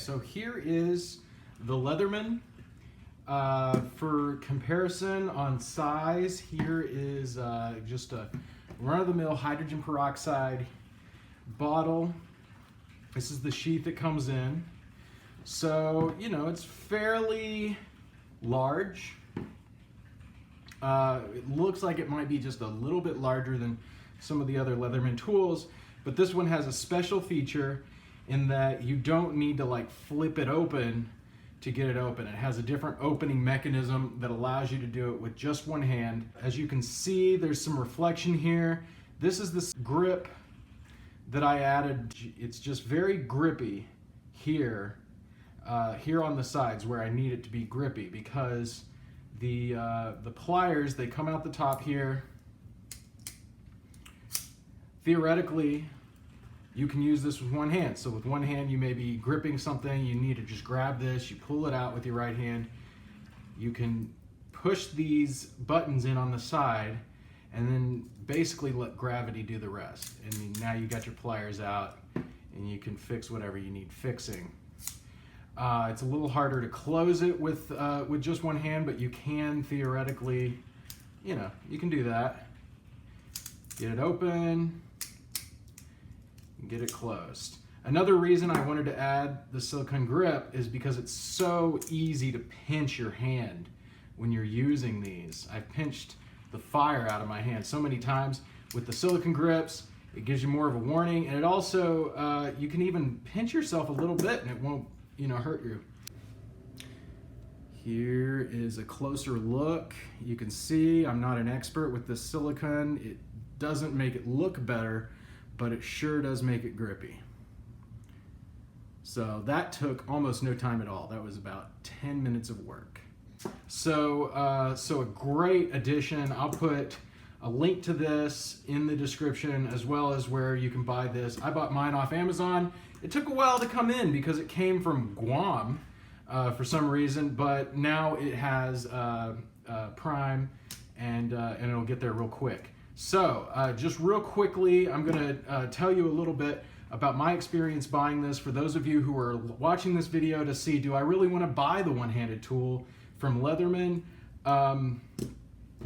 So here is the Leatherman. For comparison on size, here is just a run-of-the-mill hydrogen peroxide bottle. This is the sheath it comes in. So, you know, it's fairly large. It looks like it might be just a little bit larger than some of the other Leatherman tools, but this one has a special feature in that you don't need to like flip it open to get it open. It has a different opening mechanism that allows you to do it with just one hand. As you can see, there's some reflection here. This is this grip that I added. It's just very grippy here, here on the sides where I need it to be grippy, because the pliers, they come out the top here. Theoretically, you can use this with one hand. So with one hand, you may be gripping something, you need to just grab this, you pull it out with your right hand. You can push these buttons in on the side and then basically let gravity do the rest. And now you got your pliers out and you can fix whatever you need fixing. It's a little harder to close it with just one hand, but you can theoretically, you know, you can do that. Get it open, get it closed. Another reason I wanted to add the silicone grip is because it's so easy to pinch your hand when you're using these. I've pinched the fire out of my hand so many times with the silicone grips. It gives you more of a warning, and it also, you can even pinch yourself a little bit and it won't, you know, hurt you. Here is a closer look. You can see I'm not an expert with this silicone. It doesn't make it look better, but it sure does make it grippy. So that took almost no time at all. That was about 10 minutes of work. So, so a great addition. I'll put a link to this in the description, as well as where you can buy this. I bought mine off Amazon. It took a while to come in because it came from Guam for some reason, but now it has Prime, and it'll get there real quick. So just real quickly, I'm gonna tell you a little bit about my experience buying this for those of you who are watching this video to see, do I really want to buy the one-handed tool from Leatherman?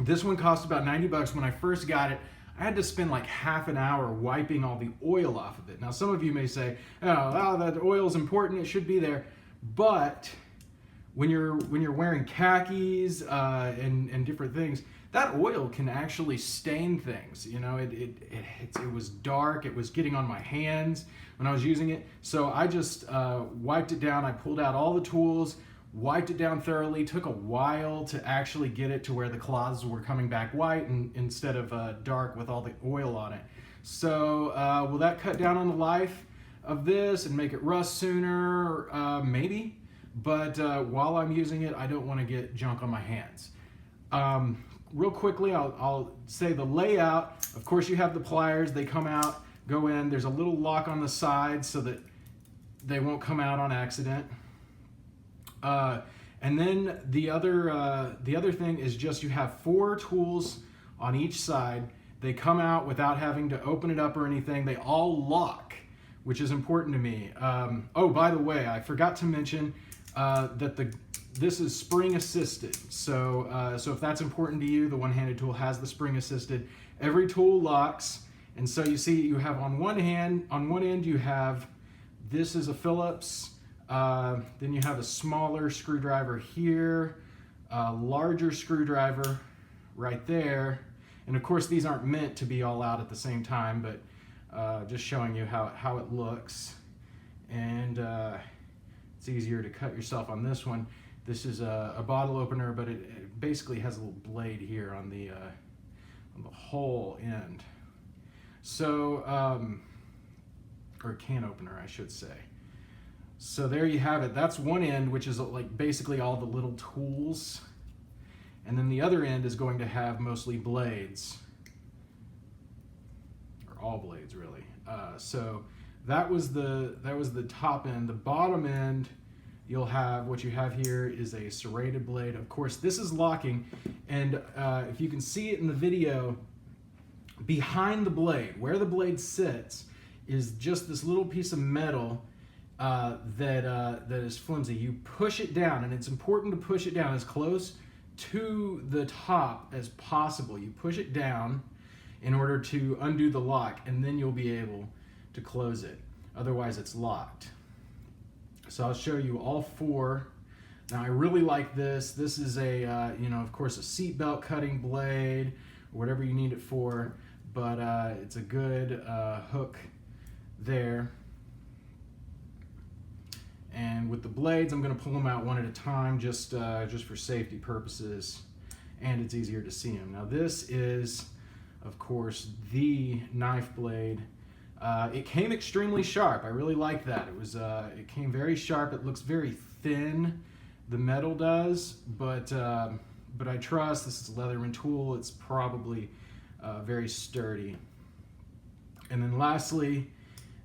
This one cost about 90 bucks. When I first got it, I had to spend like half an hour wiping all the oil off of it. Now some of you may say, oh, that oil's important, it should be there. But when you're wearing khakis and different things, that oil can actually stain things. You know, it was dark, it was getting on my hands when I was using it. So I just wiped it down. I pulled out all the tools, wiped it down thoroughly. Took a while to actually get it to where the cloths were coming back white instead of dark with all the oil on it. So will that cut down on the life of this and make it rust sooner? Maybe, but while I'm using it, I don't want to get junk on my hands. Real quickly, I'll say the layout. Of course, you have the pliers. They come out, go in. There's a little lock on the side so that they won't come out on accident. And then the other thing is just you have 4 tools on each side. They come out without having to open it up or anything. They all lock, which is important to me. Oh, by the way, I forgot to mention that this is spring assisted. So, so if that's important to you, the one-handed tool has the spring assisted. Every tool locks, and so you see you have on one end you have, this is a Phillips. Then you have a smaller screwdriver here, a larger screwdriver right there. And of course these aren't meant to be all out at the same time, but just showing you how it looks. And it's easier to cut yourself on this one. This is a bottle opener, but it basically has a little blade here on the whole end. So, or can opener, I should say. So there you have it. That's one end, which is like basically all the little tools. And then the other end is going to have mostly blades, or all blades really. So that was the top end. The bottom end, you'll have, what you have here is a serrated blade. Of course, this is locking, and if you can see it in the video, behind the blade, where the blade sits, is just this little piece of metal, that is flimsy. You push it down, and it's important to push it down as close to the top as possible. You push it down in order to undo the lock, and then you'll be able to close it. Otherwise, it's locked. So I'll show you all four. Now, I really like this. This is a, you know, of course, a seatbelt cutting blade, or whatever you need it for, but it's a good hook there. And with the blades, I'm going to pull them out one at a time, just for safety purposes, and it's easier to see them. Now, this is, of course, the knife blade. It came extremely sharp. I really like that. It came very sharp. It looks very thin. The metal does, but I trust this is a Leatherman tool. It's probably very sturdy. And then lastly,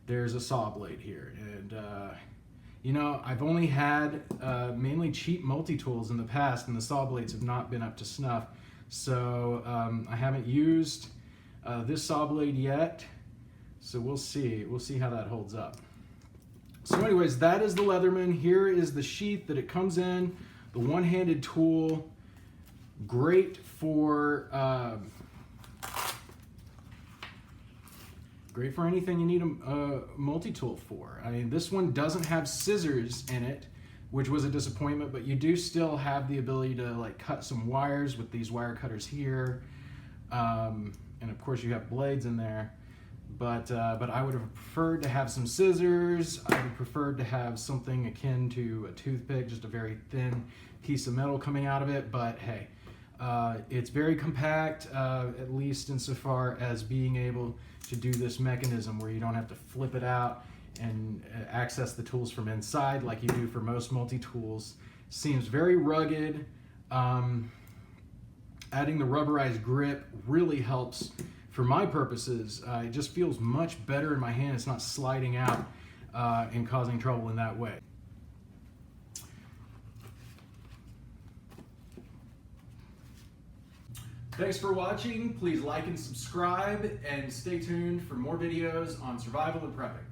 there's a saw blade here. And you know, I've only had mainly cheap multi-tools in the past, and the saw blades have not been up to snuff. So I haven't used this saw blade yet. So we'll see. We'll see how that holds up. So anyways, that is the Leatherman. Here is the sheath that it comes in, the one-handed tool. Great for anything you need a multi-tool for. I mean, this one doesn't have scissors in it, which was a disappointment, but you do still have the ability to like cut some wires with these wire cutters here. And of course you have blades in there. But I would have preferred to have some scissors. I would have preferred to have something akin to a toothpick, just a very thin piece of metal coming out of it. But hey, it's very compact, at least insofar as being able to do this mechanism where you don't have to flip it out and access the tools from inside like you do for most multi-tools. Seems very rugged. Adding the rubberized grip really helps. For my purposes, it just feels much better in my hand. It's not sliding out and causing trouble in that way. Thanks for watching. Please like and subscribe, and stay tuned for more videos on survival and prepping.